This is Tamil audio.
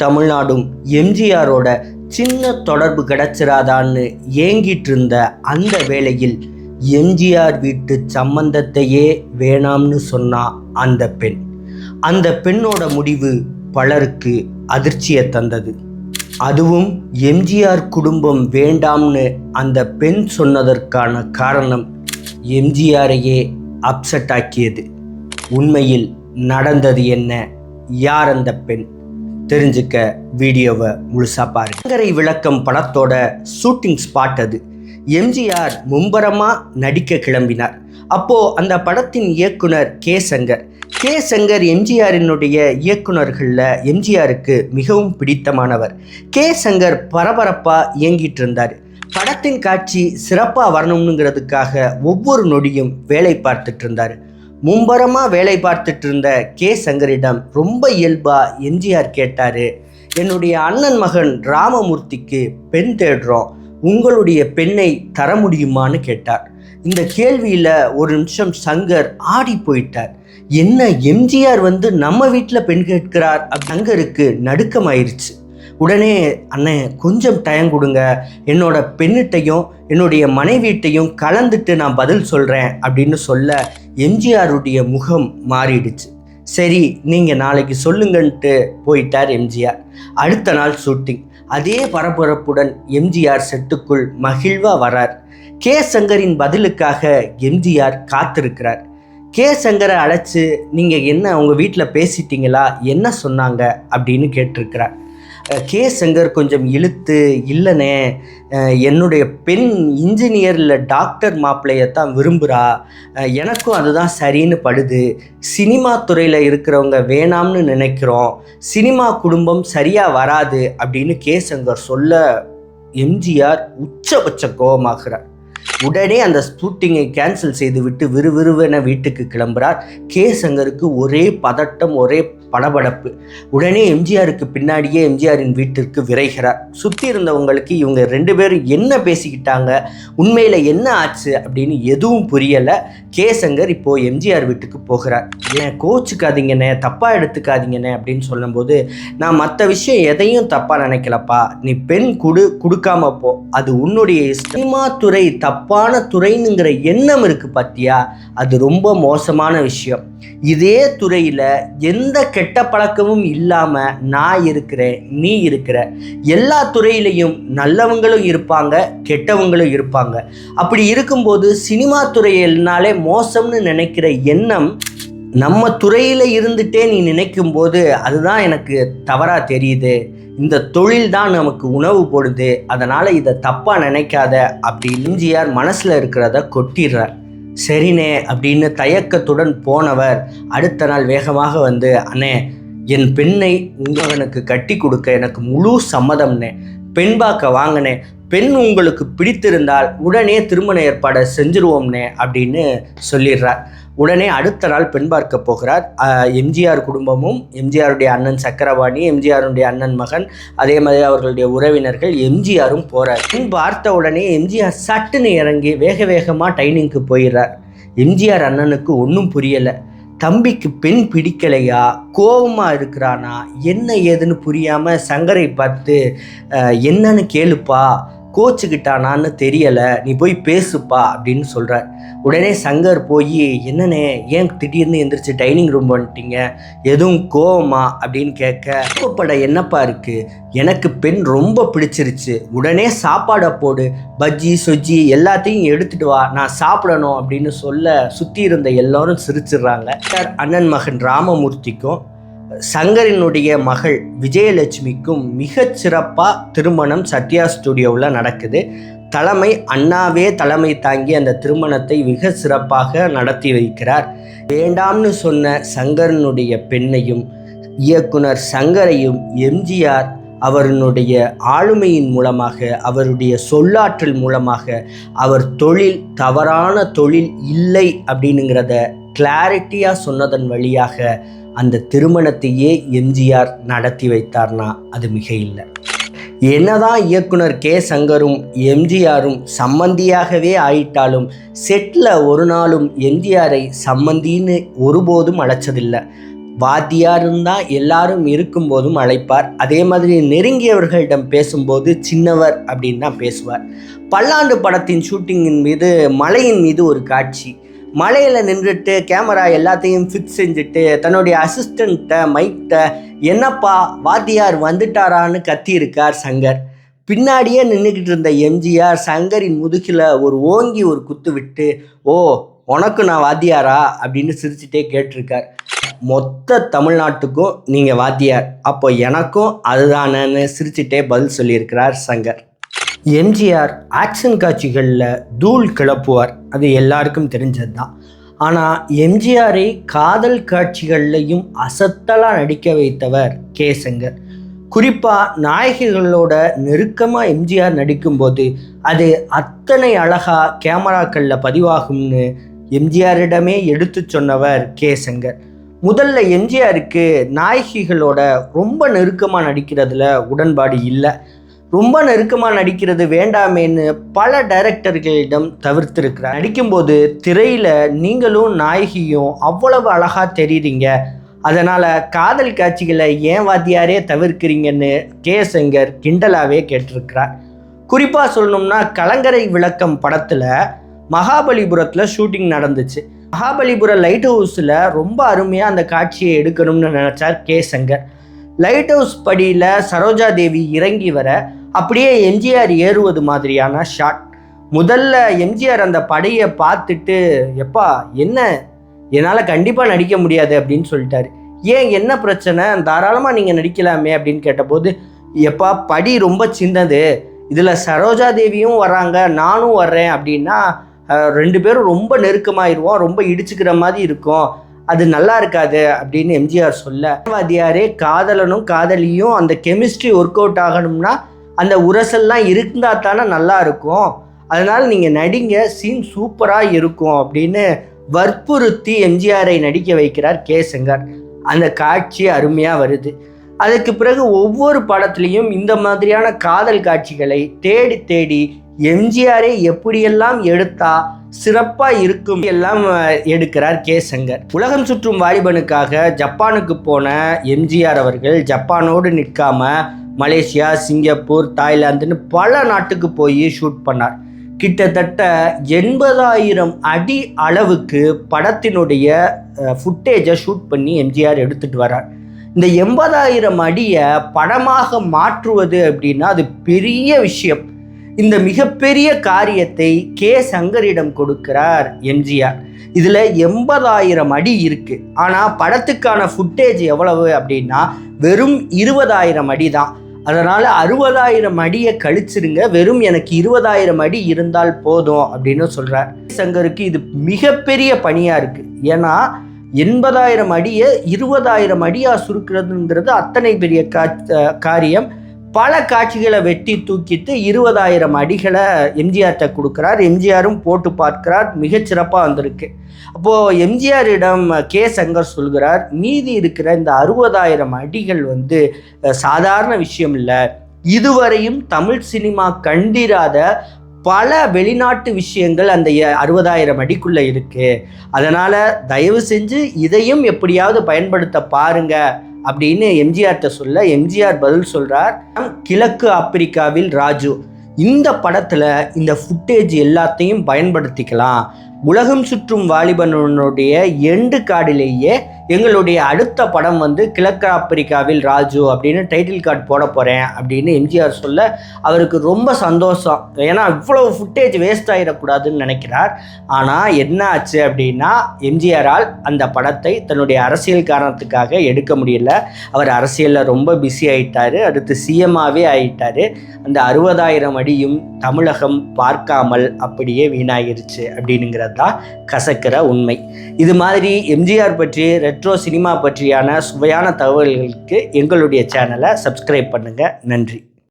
தமிழ்நாடும் எம்ஜிஆரோட சின்ன தொடர்பு கிடைச்சிராதான்னு ஏங்கிட்டு இருந்த அந்த வேளையில் எம்ஜிஆர் வீட்டு சம்பந்தத்தையே வேணாம்னு சொன்னா அந்த பெண்ணோட முடிவு பலருக்கு அதிர்ச்சியை தந்தது. அதுவும் எம்ஜிஆர் குடும்பம் வேண்டாம்னு அந்த பெண் சொன்னதற்கான காரணம் எம்ஜிஆரையே அப்செட் ஆக்கியது. உண்மையில் நடந்தது என்ன? யார் அந்த பெண்? தெரிஞ்சுக்க வீடியோவை முழுசா பாருங்க. சங்கரை விளக்கம் படத்தோட ஷூட்டிங் ஸ்பாட் அது. எம்ஜிஆர் மும்பரமா நடிக்க கிளம்பினார். அப்போ அந்த படத்தின் இயக்குனர் கே சங்கர் எம்ஜிஆரினுடைய இயக்குனர்களில் எம்ஜிஆருக்கு மிகவும் பிடித்தமானவர். கே சங்கர் பரபரப்பா இயங்கிட்டு இருந்தார். படத்தின் காட்சி சிறப்பாக வரணுங்கிறதுக்காக ஒவ்வொரு நொடியும் வேலை பார்த்துட்டு இருந்தார். மும்பரமாக வேலை பார்த்துட்டு இருந்த கே சங்கரிடம் ரொம்ப இயல்பா எம்ஜிஆர் கேட்டார், என்னுடைய அண்ணன் மகன் ராமமூர்த்திக்கு பெண் தேடுறோம், உங்களுடைய பெண்ணை தர முடியுமான்னு கேட்டார். இந்த கேள்வியில் ஒரு நிமிஷம் சங்கர் ஆடி போயிட்டார். என்ன எம்ஜிஆர் நம்ம வீட்டில் பெண் கேட்கிறார்? சங்கருக்கு நடுக்கமாயிருச்சு. உடனே அண்ணன் கொஞ்சம் டைம் கொடுங்க, என்னோட பெண்ணிட்டையும் என்னுடைய மனைவிட்டையும் கலந்துட்டு நான் பதில் சொல்கிறேன் அப்படின்னு சொல்ல எம்ஜிஆருடைய முகம் மாறிடுச்சு. சரி நீங்கள் நாளைக்கு சொல்லுங்கன்ட்டு போயிட்டார் எம்ஜிஆர். அடுத்த நாள் ஷூட்டிங். அதே பரபரப்புடன் எம்ஜிஆர் செட்டுக்குள் மகிழ்வாக வரார். கே சங்கரின் பதிலுக்காக எம்ஜிஆர் காத்திருக்கிறார். கே சங்கரை அழைச்சி நீங்கள் என்ன உங்கள் வீட்டில் பேசிட்டீங்களா, என்ன சொன்னாங்க அப்படின்னு கேட்டிருக்கிறார். கே சங்கர் கொஞ்சம் இழுத்து, இல்லைனே என்னுடைய பெண் இன்ஜினியர் இல்லை டாக்டர் மாப்பிள்ளையத்தான் விரும்புகிறா, எனக்கும் அதுதான் சரின்னு படுது, சினிமா துறையில் இருக்கிறவங்க வேணாம்னு நினைக்கிறோம், சினிமா குடும்பம் சரியாக வராது அப்படின்னு கே சங்கர் சொல்ல எம்ஜிஆர் உச்சபட்ச கோபமாகிறார். உடனே அந்த ஷூட்டிங்கை கேன்சல் செய்துவிட்டு விறுவிறுவென வீட்டுக்கு கிளம்புறார். கே சங்கருக்கு ஒரே பதட்டம், ஒரே படபடப்பு. உடனே எம்ஜிஆருக்கு பின்னாடியே எம்ஜிஆரின் வீட்டிற்கு விரைகிறார். சுற்றி இருந்தவங்களுக்கு இவங்க ரெண்டு பேரும் என்ன பேசிக்கிட்டாங்க, உண்மையில் என்ன ஆச்சு அப்படின்னு எதுவும் புரியலை. கே சங்கர் இப்போது எம்ஜிஆர் வீட்டுக்கு போகிறார். ஏன் கோச்சுக்காதீங்கண்ணே, தப்பாக எடுத்துக்காதீங்கண்ணே அப்படின்னு சொல்லும்போது, நான் மற்ற விஷயம் எதையும் தப்பாக நினைக்கலப்பா, நீ பெண் கொடுக்காம போ, அது உன்னுடைய சினிமா துறை தப்பான துறைனுங்கிற எண்ணம் இருக்கு பார்த்தியா, அது ரொம்ப மோசமான விஷயம். இதே துறையில் எந்த கெட்ட பழக்கமும் இல்லாமல் நான் இருக்கிறேன், நீ இருக்கிற, எல்லா துறையிலையும் நல்லவங்களும் இருப்பாங்க, கெட்டவங்களும் இருப்பாங்க. அப்படி இருக்கும்போது சினிமா துறையினாலே மோசம்னு நினைக்கிற எண்ணம் நம்ம துறையில் இருந்துட்டே நீ நினைக்கும் போது அதுதான் எனக்கு தவறாக தெரியுது. இந்த தொழில் தான் நமக்கு உணவு போடுது, அதனால் இதை தப்பாக நினைக்காத அப்படி எம்ஜிஆர் மனசில் இருக்கிறத கொட்டிடுறார். சரிண்ணே அப்படின்னு தயக்கத்துடன் போனவர் அடுத்த நாள் வேகமாக அண்ணே என் பெண்ணை உங்களுக்கு கட்டி கொடுக்க எனக்கு முழு சம்மதம்னே, பெண் பார்க்க வாங்கினே, பெண் உங்களுக்கு பிடித்திருந்தால் உடனே திருமண ஏற்பாடை செஞ்சுருவோம்னே அப்படின்னு சொல்லிடுறார். உடனே அடுத்த நாள் பெண் பார்க்க போகிறார். எம்ஜிஆர் குடும்பமும், எம்ஜிஆருடைய அண்ணன் சக்கரபாணி, எம்ஜிஆருடைய அண்ணன் மகன், அதே மாதிரி அவர்களுடைய உறவினர்கள், எம்ஜிஆரும் போகிறார். பெண் பார்த்த உடனே எம்ஜிஆர் சட்டுன்னு இறங்கி வேக வேகமாக டைனிங்க்கு போயிடுறார். எம்ஜிஆர் அண்ணனுக்கு ஒன்றும் புரியலை. தம்பிக்கு பெண் பிடிக்கலையா, கோபமாக இருக்கிறானா, என்ன ஏதுன்னு புரியாமல் சங்கரை பார்த்து என்னன்னு கேளுப்பா, கோச்சுக்கிட்டானான்னு தெரியலை, நீ போய் பேசுப்பா அப்படின்னு சொல்கிறார். உடனே சங்கர் போய், என்னண்ணே ஏன் திடீர்னு எந்திரிச்சு டைனிங் ரூம் வந்துட்டீங்க, எதுவும் கோவமா அப்படின்னு கேட்க, கோவப்பட என்னப்பா இருக்குது, எனக்கு பெண் ரொம்ப பிடிச்சிருச்சு, உடனே சாப்பாடை போடு, பஜ்ஜி சொஜ்ஜி எல்லாத்தையும் எடுத்துகிட்டு வா, நான் சாப்பிடணும் அப்படின்னு சொல்ல சுற்றி இருந்த எல்லோரும் சிரிச்சிடுறாங்க. அண்ணன் மகன் ராமமூர்த்திக்கும் சங்கரினுடைய மகள் விஜயலட்சுமிக்கும் மிகச் சிறப்பாக திருமணம் சத்யா ஸ்டுடியோவில் நடக்குது. அண்ணாவே தலைமை தாங்கி அந்த திருமணத்தை மிக சிறப்பாக நடத்தி வைக்கிறார். வேண்டாம்னு சொன்ன சங்கரனுடைய பெண்ணையும் இயக்குனர் சங்கரையும் எம்ஜிஆர் அவருடைய ஆளுமையின் மூலமாக, அவருடைய சொல்லாற்றல் மூலமாக, அவர் தொழில் தவறான தொழில் இல்லை அப்படின்னுங்கிறத கிளாரிட்டியாக சொன்னதன் வழியாக அந்த திருமணத்தையே எம்ஜிஆர் நடத்தி வைத்தார்னா அது மிக இல்லை. என்னதான் இயக்குனர் கே சங்கரும் எம்ஜிஆரும் சம்மந்தியாகவே ஆயிட்டாலும் செட்டில் ஒரு நாளும் எம்ஜிஆரை சம்மந்தின்னு ஒருபோதும் அழைச்சதில்லை. வாத்தியாரும் தான் எல்லாரும் இருக்கும்போதும் அழைப்பார். அதே மாதிரி நெருங்கியவர்களிடம் பேசும்போது சின்னவர் அப்படின்னு தான் பேசுவார். பல்லாண்டு படத்தின் ஷூட்டிங்கின் மீது மலையின் மீது ஒரு காட்சி. மலையில் நின்றுட்டு கேமரா எல்லாத்தையும் ஃபிக்ஸ் செஞ்சுட்டு தன்னுடைய அசிஸ்டண்ட்டை மைக்கிட்ட என்னப்பா வாத்தியார் வந்துட்டாரான்னு கத்தியிருக்கார் சங்கர். பின்னாடியே நின்றுக்கிட்டு இருந்த எம்ஜிஆர் சங்கரின் முதுகில் ஓங்கி ஒரு குத்து விட்டு, ஓ உனக்கு நான் வாத்தியாரா அப்படின்னு சிரிச்சுட்டே கேட்டிருக்கார். மொத்த தமிழ்நாட்டுக்கும் நீங்கள் வாத்தியார், அப்போ எனக்கும் அதுதானன்னு சிரிச்சுட்டே பதில் சொல்லியிருக்கிறார் சங்கர். எம்ஜிஆர் ஆக்ஷன் காட்சிகளில் தூள் கிளப்புவார், அது எல்லாருக்கும் தெரிஞ்சது தான். ஆனால் எம்ஜிஆரை காதல் காட்சிகள்லையும் அசத்தலாக நடிக்க வைத்தவர் கே. சங்கர். குறிப்பாக நாயகிகளோட நெருக்கமாக எம்ஜிஆர் நடிக்கும்போது அது அத்தனை அழகாக கேமராக்களில் பதிவாகும்னு எம்ஜிஆரிடமே எடுத்து சொன்னவர் கே. சங்கர். முதல்ல எம்ஜிஆருக்கு நாயகிகளோட ரொம்ப நெருக்கமாக நடிக்கிறதுல உடன்பாடு இல்லை. ரொம்ப நெருக்கமாக நடிக்கிறது வேண்டாமேன்னு பல டைரக்டர்களிடம் தவிர்த்திருக்கிறார். நடிக்கும்போது திரையில் நீங்களும் நாயகியும் அவ்வளவு அழகாக தெரியுறீங்க, அதனால் காதல் காட்சிகளை ஏன் வாத்தியாரே தவிர்க்கிறீங்கன்னு கே. சங்கர் கிண்டலாகவே கேட்டிருக்கிறார். குறிப்பாக சொல்லணும்னா கலங்கரை விளக்கம் படத்தில் மகாபலிபுரத்தில் ஷூட்டிங் நடந்துச்சு. மகாபலிபுரம் லைட் ஹவுஸில் ரொம்ப அருமையாக அந்த காட்சியை எடுக்கணும்னு நினச்சார் கே. சங்கர். லைட் ஹவுஸ் படியில் சரோஜா தேவி இறங்கி வர அப்படியே எம்ஜிஆர் ஏறுவது மாதிரியான ஷாட். முதல்ல எம்ஜிஆர் அந்த படையை பார்த்துட்டு, எப்பா என்ன என்னால் கண்டிப்பாக நடிக்க முடியாது அப்படின்னு சொல்லிட்டாரு. ஏன் என்ன பிரச்சனை, தாராளமாக நீங்கள் நடிக்கலாமே அப்படின்னு கேட்டபோது, எப்பா படி ரொம்ப சின்னது, இதில் சரோஜா தேவியும் வராங்க நானும் வர்றேன் அப்படின்னா 2 பேரும் ரொம்ப நெருக்கமாயிருவோம், ரொம்ப இடிச்சுக்கிற மாதிரி இருக்கும், அது நல்லா இருக்காது அப்படின்னு எம்ஜிஆர் சொல்ல, வாத்தியாரே காதலனும் காதலியும் அந்த கெமிஸ்ட்ரி ஒர்க் அவுட் ஆகணும்னா அந்த உரசல்லாம் இருந்தால் தானே நல்லா இருக்கும், அதனால் நீங்கள் நடிங்க, சீன் சூப்பராக இருக்கும் அப்படின்னு வற்புறுத்தி எம்ஜிஆரை நடிக்க வைக்கிறார் கே. சங்கர். அந்த காட்சி அருமையாக வருது. அதுக்கு பிறகு ஒவ்வொரு படத்துலையும் இந்த மாதிரியான காதல் காட்சிகளை தேடி தேடி எம்ஜிஆரை எப்படியெல்லாம் எடுத்தா சிறப்பாக இருக்கும் எல்லாம் எடுக்கிறார் கே. சங்கர். உலகம் சுற்றும் வாலிபனுக்காக ஜப்பானுக்கு போன எம்ஜிஆர் அவர்கள் ஜப்பானோடு நிற்காம மலேசியா, சிங்கப்பூர், தாய்லாந்துன்னு பல நாட்டுக்கு போய் ஷூட் பண்ணார். கிட்டத்தட்ட 80,000 அடி அளவுக்கு படத்தினுடைய ஃபுட்டேஜை ஷூட் பண்ணி எம்ஜிஆர் எடுத்துகிட்டு வரார். இந்த 80,000 அடியை படமாக மாற்றுவது அப்படின்னா அது பெரிய விஷயம். இந்த மிகப்பெரிய காரியத்தை கே. சங்கரிடம் கொடுக்கிறார் எம்ஜிஆர். இதில் 80,000 அடி இருக்குது. ஆனால் படத்துக்கான ஃபுட்டேஜ் எவ்வளவு அப்படின்னா வெறும் 20,000 அடி தான். அதனால் 60,000 அடியை கழிச்சிருங்க, வெறும் எனக்கு 20,000 அடி இருந்தால் போதும் அப்படின்னு சொல்கிறார். சங்கருக்கு இது மிகப்பெரிய பணியாக இருக்குது. ஏன்னா 80,000 அடியை 20,000 அடியாக சுருக்கிறதுங்கிறது அத்தனை பெரிய காரியம். பல காட்சிகளை வெட்டி தூக்கிட்டு 20,000 அடிகளை எம்ஜிஆர்கிட்ட கொடுக்குறார். எம்ஜிஆரும் போட்டு பார்க்கிறார், மிகச்சிறப்பாக வந்திருக்கு. அப்போது எம்ஜிஆரிடம் கே. சங்கர் சொல்கிறார், மீதி இருக்கிற இந்த 60,000 அடிகள் சாதாரண விஷயம் இல்லை, இதுவரையும் தமிழ் சினிமா கண்டிராத பல வெளிநாட்டு விஷயங்கள் அந்த 60,000 அடிக்குள்ளே இருக்குது, அதனால் தயவு செஞ்சு இதையும் எப்படியாவது பயன்படுத்த பாருங்க அப்படின்னு எம்ஜிஆர்கிட்ட சொல்ல எம்ஜிஆர் பதில் சொல்கிறார், கிழக்கு ஆப்பிரிக்காவில் ராஜு, இந்த படத்தில் இந்த ஃபுட்டேஜ் எல்லாத்தையும் பயன்படுத்திக்கலாம். உலகம் சுற்றும் வாலிபனுடைய எண்டு கார்டிலேயே எங்களுடைய அடுத்த படம் கிழக்கு ஆப்பிரிக்காவில் ராஜு அப்படின்னு டைட்டில் கார்டு போட போகிறேன் அப்படின்னு எம்ஜிஆர் சொல்ல அவருக்கு ரொம்ப சந்தோஷம். ஏன்னா இவ்வளவு ஃபுட்டேஜ் வேஸ்ட் ஆகிடக்கூடாதுன்னு நினைக்கிறார். ஆனால் என்ன ஆச்சு அப்படின்னா எம்ஜிஆரால் அந்த படத்தை தன்னுடைய அரசியல் காரணத்துக்காக எடுக்க முடியல. அவர் அரசியலில் ரொம்ப பிஸி ஆகிட்டார், அடுத்து சிஎம்மாகவே ஆகிட்டார். அந்த 60,000 அடியும் தமிழகம் பார்க்காமல் அப்படியே வீணாகிருச்சு அப்படின்னுங்கிறது தான் கசக்கிற உண்மை. இது மாதிரி எம்ஜிஆர் பற்றி ரெட்ரோ சினிமா பற்றியான சுவையான தகவல்களுக்கு எங்களுடைய சேனலை சப்ஸ்கிரைப் பண்ணுங்கள். நன்றி.